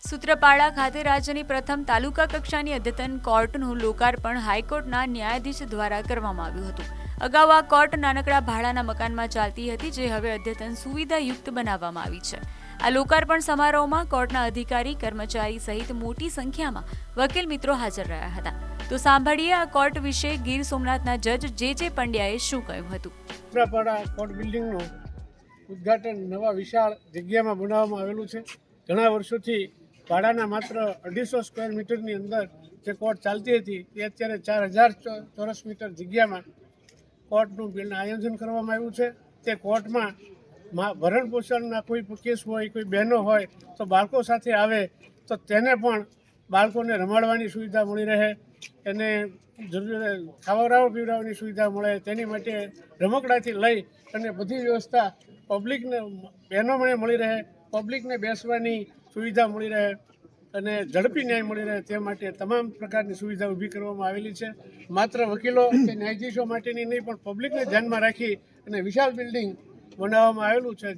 સૂત્રપાડા ખાતે રાજ્યની પ્રથમ તાલુકા કક્ષાની અદ્યતન કોર્ટનું લોકાર્પણ હાઈકોર્ટના ન્યાયાધીશ દ્વારા કરવામાં આવ્યું હતું. અગાઉ આ કોર્ટ નાનકડા ભાડાના મકાનમાં ચાલતી હતી, જે હવે અદ્યતન સુવિધાયુક્ત બનાવવામાં આવી છે. આ લોકાર્પણ સમારોહમાં કોર્ટના અધિકારી, કર્મચારી સહિત મોટી સંખ્યામાં વકીલ મિત્રો હાજર રહ્યા હતા. તો સાંભળીએ આ કોર્ટ વિશે ગીર સોમનાથના જજ જે પંડ્યાએ શું કહ્યું હતું. સૂત્રપાડા કોર્ટ બિલ્ડિંગનું ઉદ્ઘાટન નવા વિશાળ જગ્યામાં બનાવવામાં આવેલું છે. ઘણા વર્ષોથી ભાડાના માત્ર 250 સ્ક્વેર મીટરની અંદર જે કોર્ટ ચાલતી હતી એ અત્યારે 4000 ચોરસ મીટર જગ્યામાં કોર્ટનું આયોજન કરવામાં આવ્યું છે. તે કોર્ટમાં ભરણ પોષણના કોઈ કેસ હોય, કોઈ બહેનો હોય તો બાળકો સાથે આવે તો તેને પણ બાળકોને રમાડવાની સુવિધા મળી રહે, એને ખાવડાવવા પીવડાવવાની સુવિધા મળે, તેની માટે રમકડાથી લઈ અને બધી વ્યવસ્થા પબ્લિકને બહેનોને મળી રહે, પબ્લિકને બેસવાની સુવિધા મળી રહે અને ઝડપી ન્યાય મળી રહે તે માટે તમામ પ્રકારની સુવિધા ઊભી કરવામાં આવેલી છે. માત્ર વકીલો કે ન્યાયાધીશો માટેની નહીં પણ પબ્લિકને ધ્યાનમાં રાખી અને વિશાળ બિલ્ડિંગ બનાવવામાં આવેલું છે.